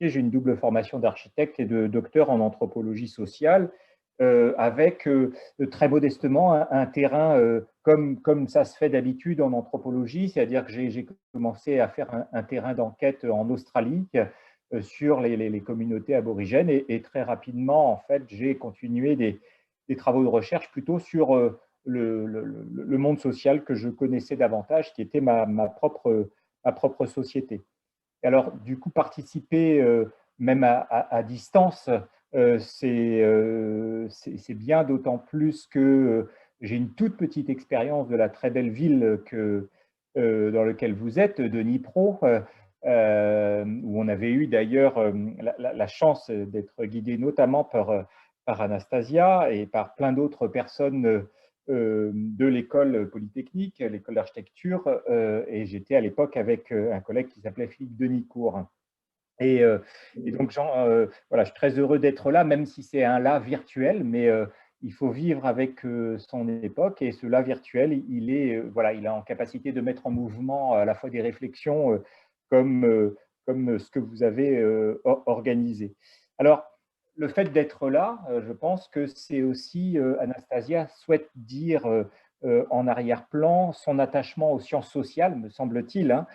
j'ai une double formation d'architecte et de docteur en anthropologie sociale, avec très modestement un terrain comme ça se fait d'habitude en anthropologie, c'est-à-dire que j'ai commencé à faire un terrain d'enquête en Australie sur les communautés aborigènes et très rapidement, en fait, j'ai continué des travaux de recherche plutôt sur le monde social que je connaissais davantage, qui était ma propre société. Et alors, du coup, participer même à distance, c'est bien, d'autant plus que j'ai une toute petite expérience de la très belle ville dans laquelle vous êtes, de Dnipro, où on avait eu d'ailleurs la chance d'être guidé notamment par Anastasia et par plein d'autres personnes de l'école polytechnique, l'école d'architecture, et j'étais à l'époque avec un collègue qui s'appelait Philippe Denicourt. Et donc, Jean, voilà, je suis très heureux d'être là, même si c'est un là virtuel, mais il faut vivre avec son époque, et ce là virtuel, voilà, il est en capacité de mettre en mouvement à la fois des réflexions comme, comme ce que vous avez organisé. Alors, le fait d'être là, je pense que c'est aussi, Anastasia souhaite dire en arrière-plan son attachement aux sciences sociales, me semble-t-il, hein,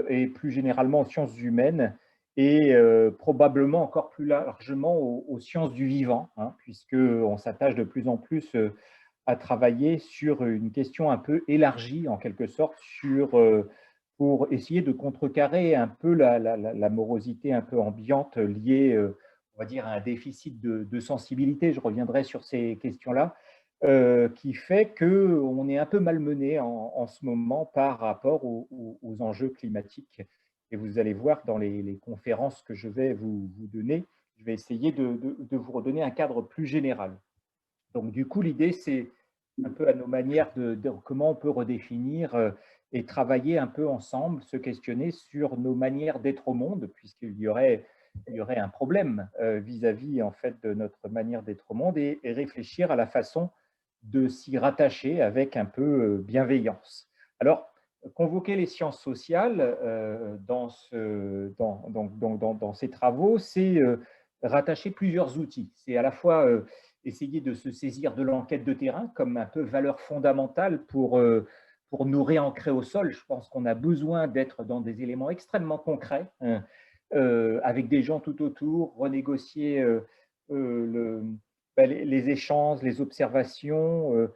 et plus généralement aux sciences humaines, et probablement encore plus largement aux sciences du vivant, hein, puisqu'on s'attache de plus en plus à travailler sur une question un peu élargie, en quelque sorte, pour essayer de contrecarrer un peu la morosité un peu ambiante liée, on va dire, à un déficit de sensibilité. Je reviendrai sur ces questions-là, qui fait qu'on est un peu malmené en ce moment par rapport aux enjeux climatiques. Et vous allez voir dans les conférences que je vais vous donner, je vais essayer de vous redonner un cadre plus général. Donc, du coup, l'idée, c'est un peu à nos manières de comment on peut redéfinir et travailler un peu ensemble, se questionner sur nos manières d'être au monde, il y aurait un problème vis-à-vis en fait de notre manière d'être au monde, et réfléchir à la façon de s'y rattacher avec un peu bienveillance. Alors, convoquer les sciences sociales dans ces travaux, c'est rattacher plusieurs outils. C'est à la fois essayer de se saisir de l'enquête de terrain comme un peu valeur fondamentale pour nous réancrer au sol. Je pense qu'on a besoin d'être dans des éléments extrêmement concrets, hein, avec des gens tout autour, renégocier les échanges, les observations,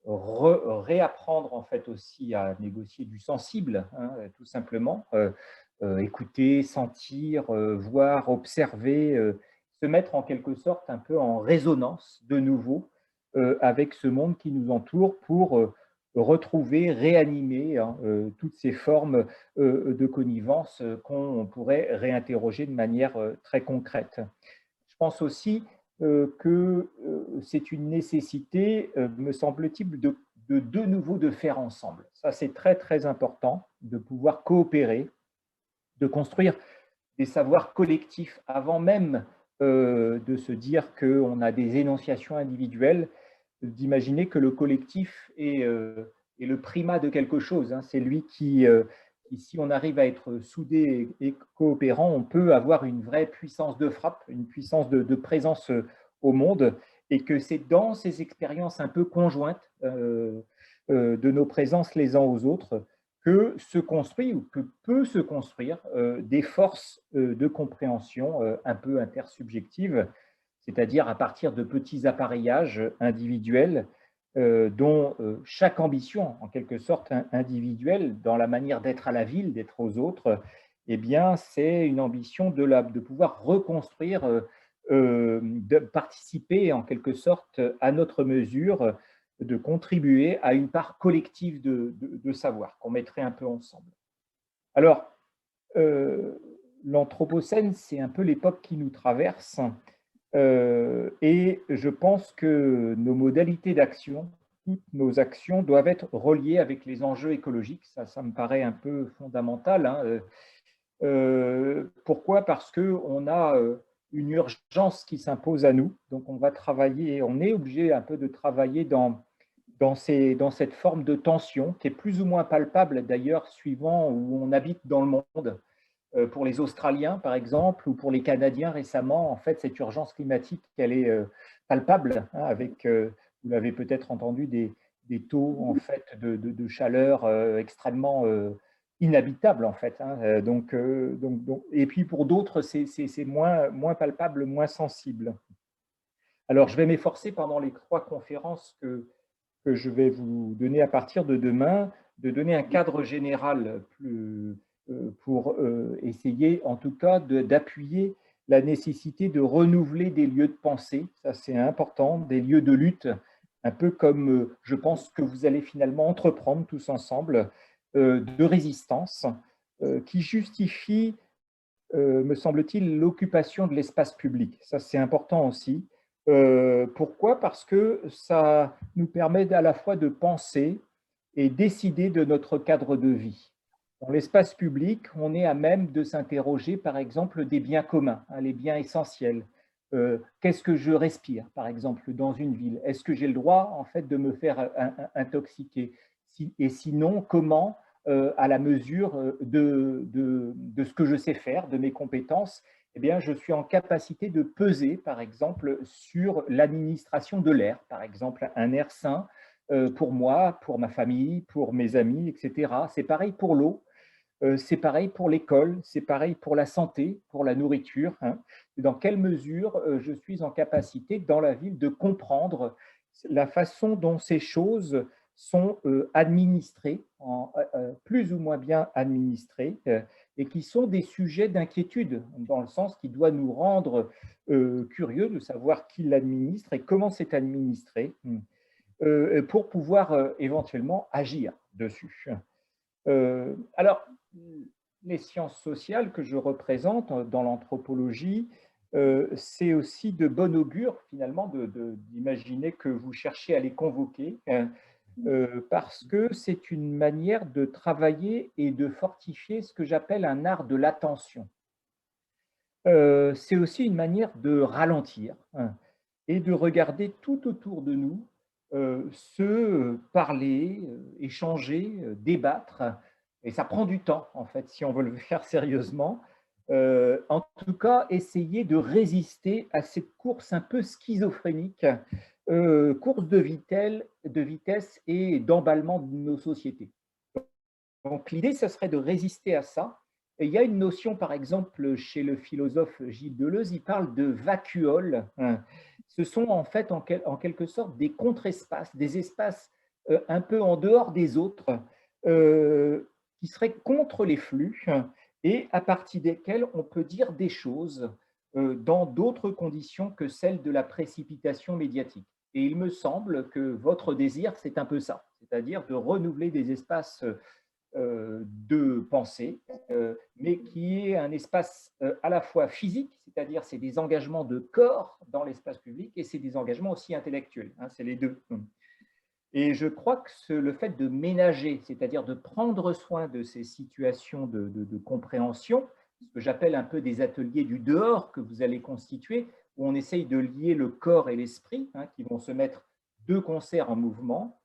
réapprendre en fait aussi à négocier du sensible, hein, tout simplement, écouter, sentir, voir, observer, se mettre en quelque sorte un peu en résonance de nouveau avec ce monde qui nous entoure pour retrouver, réanimer, hein, toutes ces formes de connivence qu'on pourrait réinterroger de manière très concrète. Je pense aussi que c'est une nécessité, me semble-t-il, de nouveau de faire ensemble. Ça, c'est très, très important, de pouvoir coopérer, de construire des savoirs collectifs avant même de se dire qu'on a des énonciations individuelles, d'imaginer que le collectif est le primat de quelque chose, hein. C'est lui qui, si on arrive à être soudé et coopérant, on peut avoir une vraie puissance de frappe, une puissance de présence au monde, et que c'est dans ces expériences un peu conjointes de nos présences les uns aux autres que se construit ou que peut se construire des forces de compréhension un peu intersubjectives, c'est-à-dire à partir de petits appareillages individuels dont chaque ambition, en quelque sorte individuelle, dans la manière d'être à la ville, d'être aux autres, eh bien, c'est une ambition de pouvoir reconstruire, de participer en quelque sorte à notre mesure, de contribuer à une part collective de savoir qu'on mettrait un peu ensemble. Alors, euh, l'Anthropocène, c'est un peu l'époque qui nous traverse, et je pense que nos modalités d'action, toutes nos actions doivent être reliées avec les enjeux écologiques. Ça me paraît un peu fondamental, hein. Pourquoi? Parce qu'on a une urgence qui s'impose à nous. Donc, on va travailler, on est obligé un peu de travailler dans cette forme de tension qui est plus ou moins palpable d'ailleurs suivant où on habite dans le monde. pour les Australiens, par exemple, ou pour les Canadiens récemment, en fait, cette urgence climatique, elle est palpable, hein, avec, vous l'avez peut-être entendu, des taux en fait, de chaleur extrêmement inhabitables, en fait. Hein. Et puis pour d'autres, c'est moins palpable, moins sensible. Alors, je vais m'efforcer pendant les 3 conférences que je vais vous donner à partir de demain, de donner un cadre général pour essayer, en tout cas, d'appuyer la nécessité de renouveler des lieux de pensée. Ça, c'est important, des lieux de lutte, un peu comme je pense que vous allez finalement entreprendre tous ensemble, de résistance, qui justifie, me semble-t-il, l'occupation de l'espace public. Ça, c'est important aussi. Pourquoi? Parce que ça nous permet à la fois de penser et décider de notre cadre de vie. Dans l'espace public, on est à même de s'interroger, par exemple, des biens communs, hein, les biens essentiels. Qu'est-ce que je respire, par exemple, dans une ville? Est-ce que j'ai le droit, en fait, de me faire intoxiquer? Et sinon, comment, à la mesure de ce que je sais faire, de mes compétences, eh bien, je suis en capacité de peser, par exemple, sur l'administration de l'air, par exemple, un air sain pour moi, pour ma famille, pour mes amis, etc. C'est pareil pour l'eau, c'est pareil pour l'école, c'est pareil pour la santé, pour la nourriture. Hein. Dans quelle mesure je suis en capacité, dans la ville, de comprendre la façon dont ces choses sont administrées, plus ou moins bien administrées, et qui sont des sujets d'inquiétude, dans le sens qui doit nous rendre curieux de savoir qui l'administre et comment c'est administré, pour pouvoir éventuellement agir dessus. Alors, les sciences sociales que je représente dans l'anthropologie, c'est aussi de bon augure, finalement, d'imaginer que vous cherchez à les convoquer, parce que c'est une manière de travailler et de fortifier ce que j'appelle un art de l'attention. C'est aussi une manière de ralentir, hein, et de regarder tout autour de nous, se parler, échanger, débattre. Et ça prend du temps, en fait, si on veut le faire sérieusement. En tout cas, essayer de résister à cette course un peu schizophrénique, course de vitesse et d'emballement de nos sociétés. Donc l'idée, ce serait de résister à ça. Et il y a une notion, par exemple, chez le philosophe Gilles Deleuze, il parle de vacuoles. Ce sont en fait, en quelque sorte, des contre-espaces, des espaces un peu en dehors des autres, qui seraient contre les flux, et à partir desquels on peut dire des choses dans d'autres conditions que celles de la précipitation médiatique. Et il me semble que votre désir, c'est un peu ça, c'est-à-dire de renouveler des espaces de pensée, mais qui est un espace à la fois physique, c'est-à-dire c'est des engagements de corps dans l'espace public, et c'est des engagements aussi intellectuels, hein, c'est les deux. Et je crois que le fait de ménager, c'est-à-dire de prendre soin de ces situations de compréhension, ce que j'appelle un peu des ateliers du dehors que vous allez constituer, où on essaye de lier le corps et l'esprit, hein, qui vont se mettre de concert en mouvement,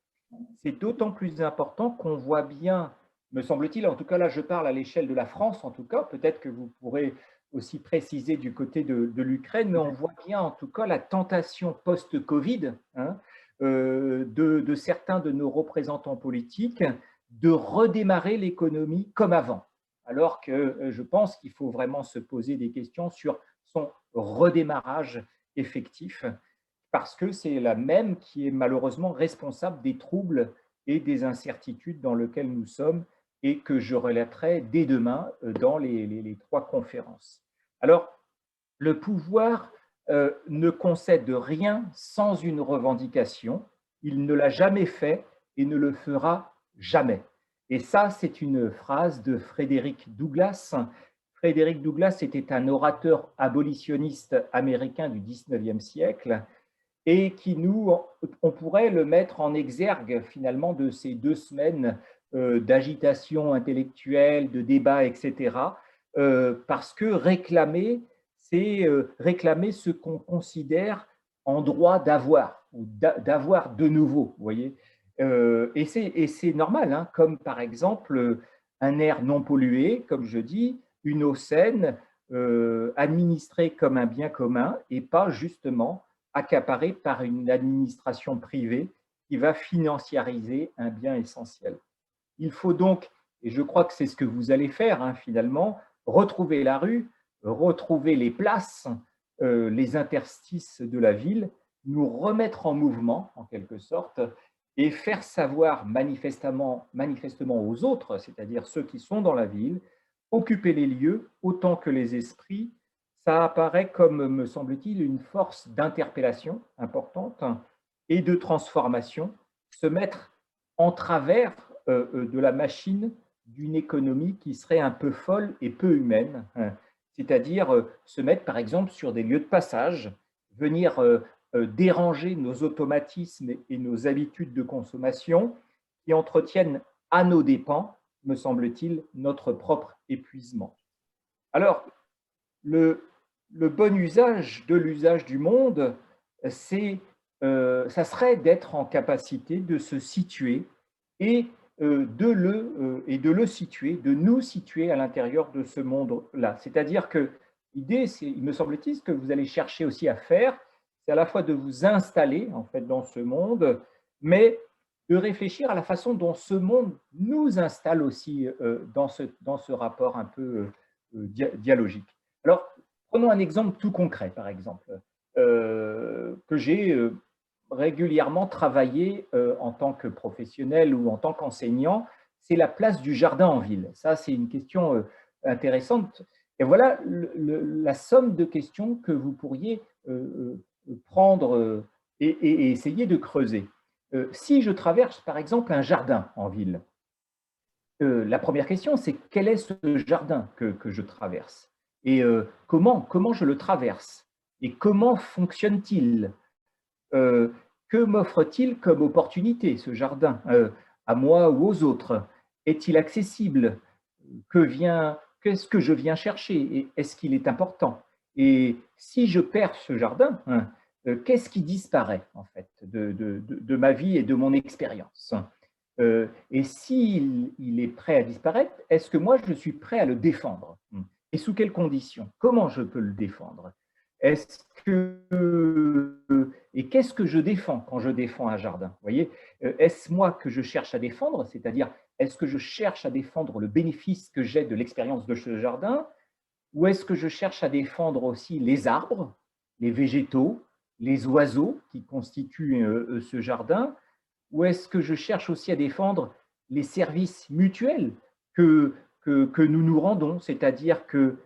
c'est d'autant plus important qu'on voit bien, me semble-t-il, en tout cas là je parle à l'échelle de la France en tout cas, peut-être que vous pourrez aussi préciser du côté de l'Ukraine, mais on voit bien en tout cas la tentation post-Covid, hein, de certains de nos représentants politiques de redémarrer l'économie comme avant, alors que je pense qu'il faut vraiment se poser des questions sur son redémarrage effectif, parce que c'est la même qui est malheureusement responsable des troubles et des incertitudes dans lesquels nous sommes, et que je relaterai dès demain dans les 3 conférences. Alors, le pouvoir ne concède rien sans une revendication. Il ne l'a jamais fait et ne le fera jamais. Et ça, c'est une phrase de Frédéric Douglass. Frédéric Douglass était un orateur abolitionniste américain du 19e siècle, et qui on pourrait le mettre en exergue finalement de ces 2 semaines d'agitation intellectuelle, de débat, etc. Parce que réclamer, c'est réclamer ce qu'on considère en droit d'avoir, ou d'avoir de nouveau, vous voyez. Et c'est normal, hein, comme par exemple un air non pollué, comme je dis, une eau saine, administrée comme un bien commun et pas justement accaparée par une administration privée qui va financiariser un bien essentiel. Il faut donc, et je crois que c'est ce que vous allez faire finalement, retrouver la rue, retrouver les places, les interstices de la ville, nous remettre en mouvement en quelque sorte et faire savoir manifestement aux autres, c'est-à-dire ceux qui sont dans la ville, occuper les lieux autant que les esprits. Ça apparaît comme, me semble-t-il, une force d'interpellation importante et de transformation, se mettre en travers de la machine d'une économie qui serait un peu folle et peu humaine, c'est-à-dire se mettre par exemple sur des lieux de passage, venir déranger nos automatismes et nos habitudes de consommation qui entretiennent à nos dépens, me semble-t-il, notre propre épuisement. Alors, le bon usage de l'usage du monde, ça serait d'être en capacité de se situer et de le situer, de nous situer à l'intérieur de ce monde-là. C'est-à-dire que l'idée, il me semble-t-il, ce que vous allez chercher aussi à faire, c'est à la fois de vous installer en fait dans ce monde, mais de réfléchir à la façon dont ce monde nous installe aussi dans ce rapport un peu dialogique. Alors, prenons un exemple tout concret, par exemple, que j'ai régulièrement travaillé en tant que professionnel ou en tant qu'enseignant, c'est la place du jardin en ville. Ça, c'est une question intéressante. Et voilà la somme de questions que vous pourriez prendre et essayer de creuser. Si je traverse, par exemple, un jardin en ville, la première question, c'est quel est ce jardin que je traverse et comment je le traverse et comment fonctionne-t-il, que m'offre-t-il comme opportunité ce jardin à moi ou aux autres? Est-il accessible? Qu'est-ce que je viens chercher et est-ce qu'il est important? Et si je perds ce jardin, qu'est-ce qui disparaît en fait de ma vie et de mon expérience? Et s'il est prêt à disparaître, est-ce que moi, je suis prêt à le défendre? Et sous quelles conditions? Comment je peux le défendre? Est-ce que, et qu'est-ce que je défends quand je défends un jardin? Vous voyez, est-ce moi que je cherche à défendre? C'est-à-dire, est-ce que je cherche à défendre le bénéfice que j'ai de l'expérience de ce jardin? Ou est-ce que je cherche à défendre aussi les arbres, les végétaux, les oiseaux qui constituent ce jardin? Ou est-ce que je cherche aussi à défendre les services mutuels que nous nous rendons? C'est-à-dire que,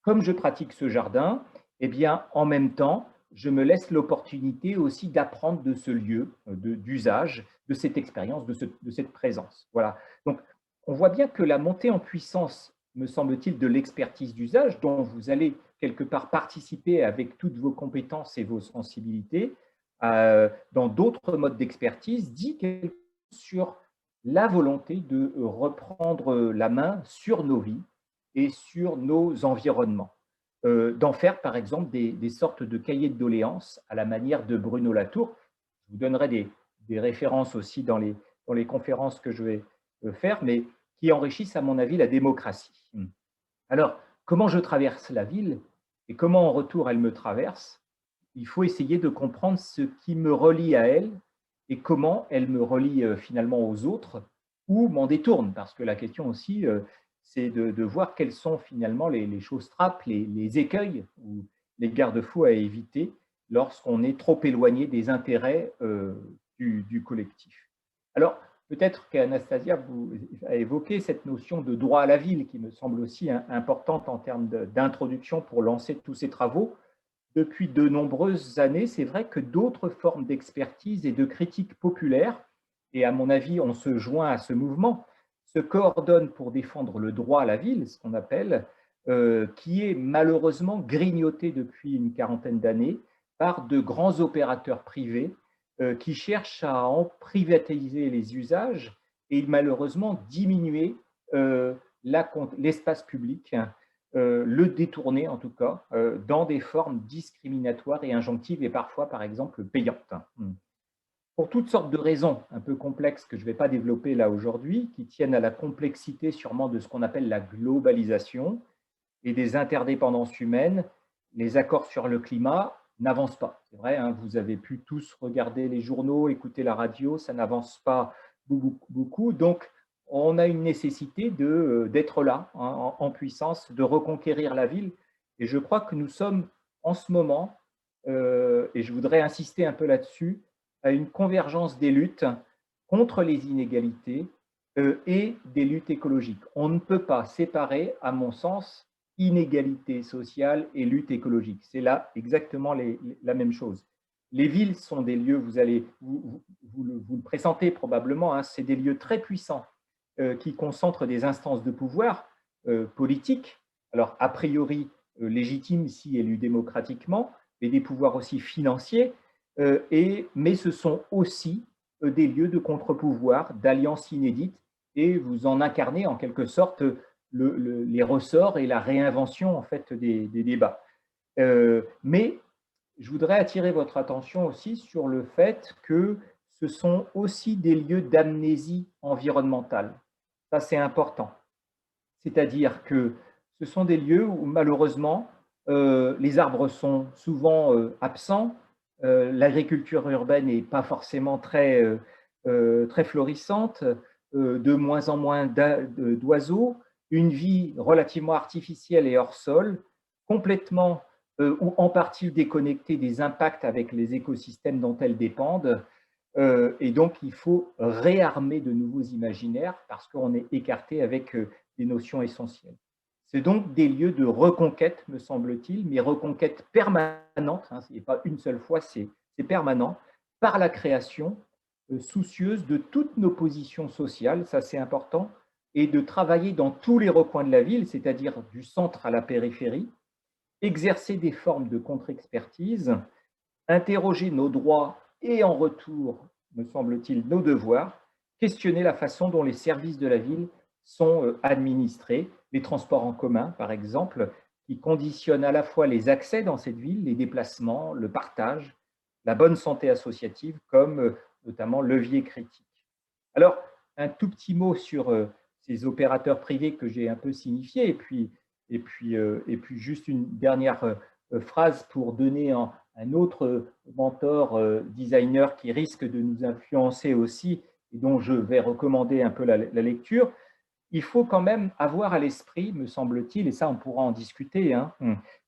comme je pratique ce jardin, eh bien, en même temps, je me laisse l'opportunité aussi d'apprendre de ce lieu d'usage, de cette expérience, de cette présence. Voilà. Donc, on voit bien que la montée en puissance, me semble-t-il, de l'expertise d'usage, dont vous allez quelque part participer avec toutes vos compétences et vos sensibilités, dans d'autres modes d'expertise, dit quelque chose sur la volonté de reprendre la main sur nos vies et sur nos environnements. D'en faire, par exemple, des sortes de cahiers de doléances à la manière de Bruno Latour. Je vous donnerai des références aussi dans les conférences que je vais faire, mais qui enrichissent, à mon avis, la démocratie. Alors, comment je traverse la ville et comment, en retour, elle me traverse? Il faut essayer de comprendre ce qui me relie à elle et comment elle me relie finalement aux autres ou m'en détourne, parce que la question aussi, c'est de voir quelles sont finalement les choses trappes, les écueils ou les garde-fous à éviter lorsqu'on est trop éloigné des intérêts du collectif. Alors, peut-être qu'Anastasia vous a évoqué cette notion de droit à la ville qui me semble aussi importante en termes d'introduction pour lancer tous ces travaux. Depuis de nombreuses années, c'est vrai que d'autres formes d'expertise et de critique populaire, et à mon avis, on se joint à ce mouvement, se coordonnent pour défendre le droit à la ville, ce qu'on appelle, qui est malheureusement grignoté depuis une quarantaine d'années par de grands opérateurs privés qui cherchent à en privatiser les usages et malheureusement diminuer l'espace public, le détourner en tout cas, dans des formes discriminatoires et injonctives et parfois, par exemple, payantes. Pour toutes sortes de raisons un peu complexes que je ne vais pas développer là aujourd'hui, qui tiennent à la complexité sûrement de ce qu'on appelle la globalisation et des interdépendances humaines, les accords sur le climat n'avancent pas. C'est vrai, hein, vous avez pu tous regarder les journaux, écouter la radio, ça n'avance pas beaucoup. Donc, on a une nécessité d'être là, hein, en puissance, de reconquérir la ville. Et je crois que nous sommes en ce moment, et je voudrais insister un peu là-dessus, à une convergence des luttes contre les inégalités et des luttes écologiques. On ne peut pas séparer, à mon sens, inégalité sociale et lutte écologique. C'est là exactement la même chose. Les villes sont des lieux, vous le pressentez probablement, hein, c'est des lieux très puissants qui concentrent des instances de pouvoir politiques, alors a priori légitimes si élus démocratiquement, mais des pouvoirs aussi financiers, mais ce sont aussi des lieux de contre-pouvoir, d'alliances inédites, et vous en incarnez en quelque sorte les ressorts et la réinvention en fait des débats. Mais je voudrais attirer votre attention aussi sur le fait que ce sont aussi des lieux d'amnésie environnementale. Ça, c'est important. C'est-à-dire que ce sont des lieux où, malheureusement, les arbres sont souvent absents, l'agriculture urbaine n'est pas forcément très florissante, de moins en moins d'oiseaux, une vie relativement artificielle et hors sol, complètement ou en partie déconnectée des impacts avec les écosystèmes dont elles dépendent. Et donc, il faut réarmer de nouveaux imaginaires parce qu'on est écarté avec des notions essentielles. C'est donc des lieux de reconquête, me semble-t-il, mais reconquête permanente, hein, ce n'est pas une seule fois, c'est permanent, par la création soucieuse de toutes nos positions sociales, ça c'est important, et de travailler dans tous les recoins de la ville, c'est-à-dire du centre à la périphérie, exercer des formes de contre-expertise, interroger nos droits et en retour, me semble-t-il, nos devoirs, questionner la façon dont les services de la ville sont administrés, les transports en commun, par exemple, qui conditionnent à la fois les accès dans cette ville, les déplacements, le partage, la bonne santé associative comme notamment levier critique. Alors, un tout petit mot sur ces opérateurs privés que j'ai un peu signifiés, et puis juste une dernière phrase pour donner un autre mentor designer qui risque de nous influencer aussi et dont je vais recommander un peu la lecture. Il faut quand même avoir à l'esprit, me semble-t-il, et ça on pourra en discuter, hein,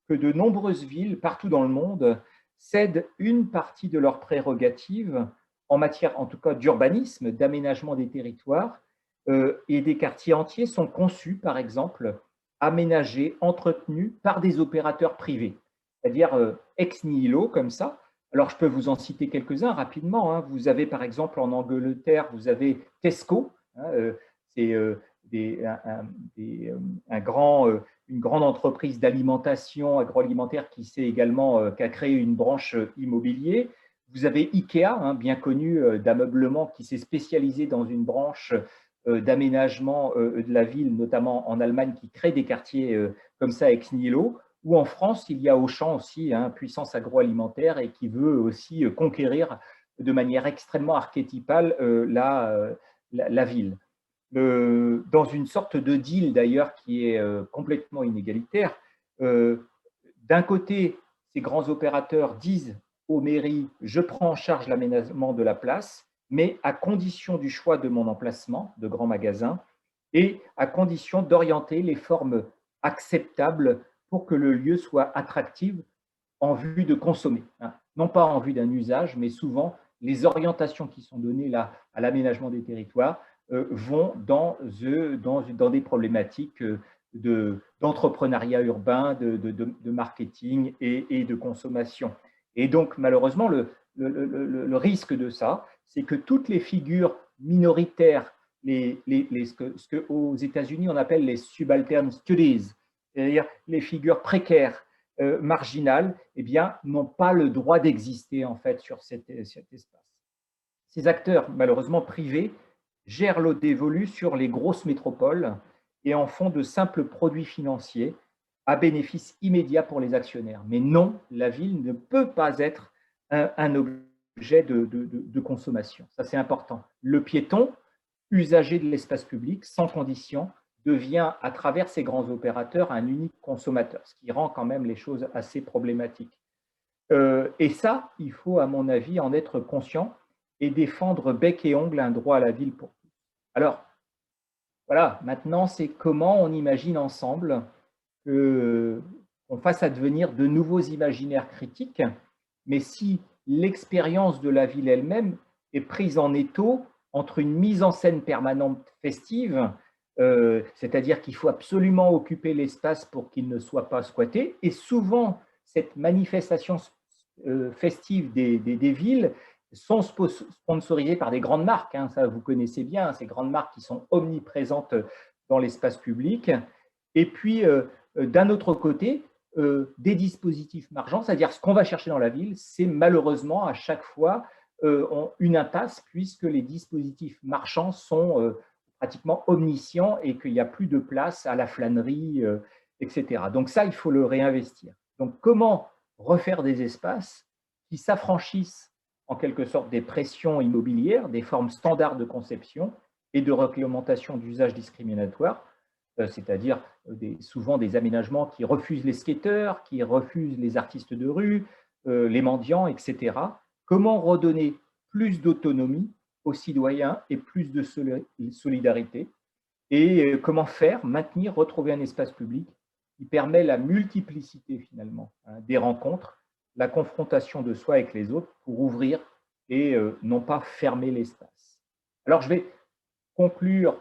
que de nombreuses villes partout dans le monde cèdent une partie de leurs prérogatives en matière, en tout cas, d'urbanisme, d'aménagement des territoires, et des quartiers entiers sont conçus, par exemple, aménagés, entretenus par des opérateurs privés, c'est-à-dire ex nihilo, comme ça. Alors, je peux vous en citer quelques-uns rapidement, hein. Vous avez, par exemple, en Angleterre, vous avez Tesco, hein, c'est une grande entreprise d'alimentation agroalimentaire qui qui a créé une branche immobilier. Vous avez Ikea, hein, bien connu, d'ameublement, qui s'est spécialisé dans une branche d'aménagement de la ville, notamment en Allemagne, qui crée des quartiers comme ça ex nihilo. Ou en France, il y a Auchan aussi, hein, puissance agroalimentaire, et qui veut aussi conquérir de manière extrêmement archétypale la ville. Dans une sorte de deal d'ailleurs qui est complètement inégalitaire. D'un côté, ces grands opérateurs disent aux mairies, je prends en charge l'aménagement de la place, mais à condition du choix de mon emplacement de grand magasin et à condition d'orienter les formes acceptables pour que le lieu soit attractif en vue de consommer, hein. Non pas en vue d'un usage, mais souvent les orientations qui sont données là à l'aménagement des territoires vont dans des problématiques d'entrepreneuriat urbain, de marketing et de consommation. Et donc, malheureusement, le risque de ça, c'est que toutes les figures minoritaires, ce qu'aux États-Unis on appelle les subaltern studies, c'est-à-dire les figures précaires, marginales, eh bien, n'ont pas le droit d'exister en fait sur cet espace. Ces acteurs, malheureusement privés, gèrent l'eau dévolue sur les grosses métropoles et en font de simples produits financiers à bénéfice immédiat pour les actionnaires. Mais non, la ville ne peut pas être un objet de consommation. Ça, c'est important. Le piéton, usager de l'espace public, sans condition, devient, à travers ces grands opérateurs, un unique consommateur, ce qui rend quand même les choses assez problématiques. Et ça, il faut, à mon avis, en être conscient et défendre bec et ongle un droit à la ville pour tous. Alors, voilà, maintenant, c'est comment on imagine ensemble qu'on fasse advenir de nouveaux imaginaires critiques, mais si l'expérience de la ville elle-même est prise en étau entre une mise en scène permanente festive, c'est-à-dire qu'il faut absolument occuper l'espace pour qu'il ne soit pas squatté, et souvent cette manifestation festive des villes sont sponsorisées par des grandes marques, hein, ça vous connaissez bien, ces grandes marques qui sont omniprésentes dans l'espace public. Et puis, d'un autre côté, des dispositifs marchands, c'est-à-dire ce qu'on va chercher dans la ville, c'est malheureusement à chaque fois une impasse, puisque les dispositifs marchands sont pratiquement omniscients et qu'il n'y a plus de place à la flânerie, etc. Donc ça, il faut le réinvestir. Donc comment refaire des espaces qui s'affranchissent en quelque sorte des pressions immobilières, des formes standards de conception et de réglementation d'usage discriminatoire, c'est-à-dire souvent des aménagements qui refusent les skateurs, qui refusent les artistes de rue, les mendiants, etc. Comment redonner plus d'autonomie aux citoyens et plus de solidarité, et comment faire, maintenir, retrouver un espace public qui permet la multiplicité finalement, hein, des rencontres, la confrontation de soi avec les autres pour ouvrir et non pas fermer l'espace. Alors je vais conclure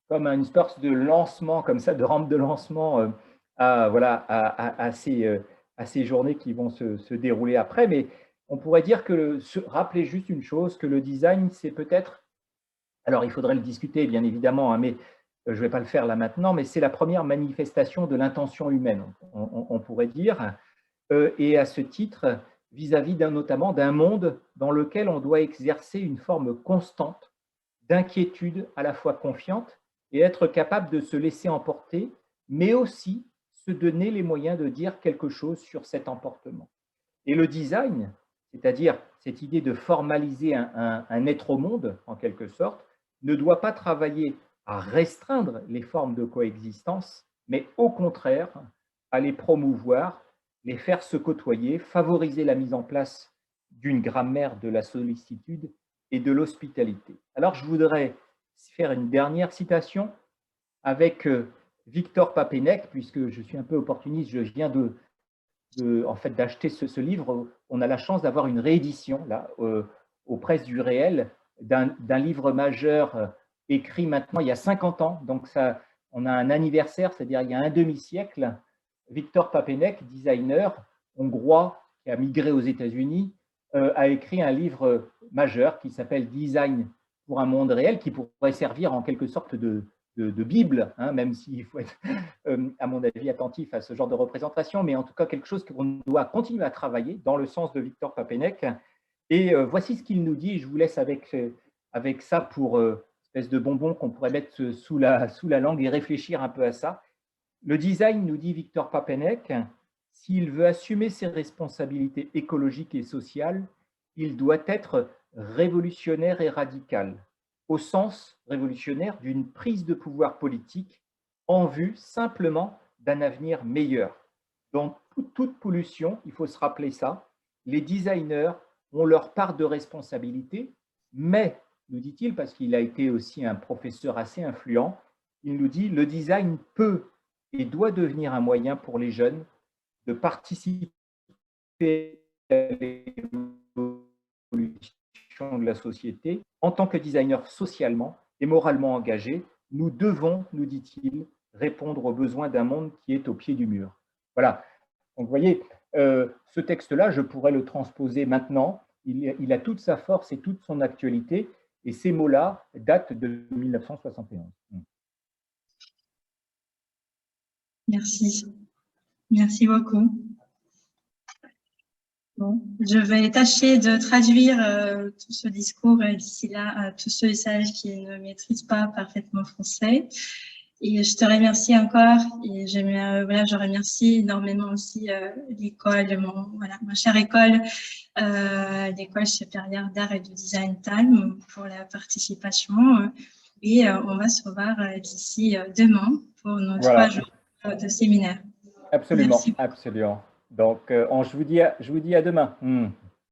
comme une sorte de lancement, comme ça, de rampe de lancement à ces journées qui vont se dérouler après, mais on pourrait dire que, rappeler juste une chose, que le design, c'est peut-être, alors il faudrait le discuter bien évidemment, hein, mais je ne vais pas le faire là maintenant, mais c'est la première manifestation de l'intention humaine, on pourrait dire, et à ce titre, vis-à-vis notamment d'un monde dans lequel on doit exercer une forme constante d'inquiétude à la fois confiante et être capable de se laisser emporter, mais aussi se donner les moyens de dire quelque chose sur cet emportement. Et le design, c'est-à-dire cette idée de formaliser un être au monde, en quelque sorte, ne doit pas travailler à restreindre les formes de coexistence, mais au contraire, à les promouvoir, les faire se côtoyer, favoriser la mise en place d'une grammaire de la sollicitude et de l'hospitalité. Alors, je voudrais faire une dernière citation avec Victor Papenek, puisque je suis un peu opportuniste, je viens en fait, d'acheter ce livre. On a la chance d'avoir une réédition là, aux presses du réel d'un livre majeur écrit maintenant il y a 50 ans. Donc, ça, on a un anniversaire, c'est-à-dire il y a un demi-siècle. Victor Papenek, designer hongrois qui a migré aux États-Unis, a écrit un livre majeur qui s'appelle Design pour un monde réel, qui pourrait servir en quelque sorte de Bible, hein, même s'il faut être, à mon avis, attentif à ce genre de représentation, mais en tout cas quelque chose qu'on doit continuer à travailler dans le sens de Victor Papenek. Et voici ce qu'il nous dit. Je vous laisse avec ça pour espèce de bonbon qu'on pourrait mettre sous la langue et réfléchir un peu à ça. Le design, nous dit Victor Papenek, s'il veut assumer ses responsabilités écologiques et sociales, il doit être révolutionnaire et radical, au sens révolutionnaire d'une prise de pouvoir politique en vue simplement d'un avenir meilleur. Donc, toute pollution, il faut se rappeler ça, les designers ont leur part de responsabilité, mais, nous dit-il, parce qu'il a été aussi un professeur assez influent, il nous dit, le design peut et doit devenir un moyen pour les jeunes de participer à l'évolution de la société. En tant que designer socialement et moralement engagé, nous devons, nous dit-il, répondre aux besoins d'un monde qui est au pied du mur. Voilà. Donc, vous voyez, ce texte-là, je pourrais le transposer maintenant. Il a toute sa force et toute son actualité. Et ces mots-là datent de 1971. Merci. Merci beaucoup. Bon, je vais tâcher de traduire tout ce discours d'ici là à tous ceux et celles qui ne maîtrisent pas parfaitement français. Et je te remercie encore et je remercie énormément aussi l'école, ma chère école, l'École supérieure d'art et de design Time pour la participation. Et on va se revoir d'ici demain pour nos 3 Voilà, jours de séminaire. absolument, Merci. absolument. Donc, je vous dis à demain.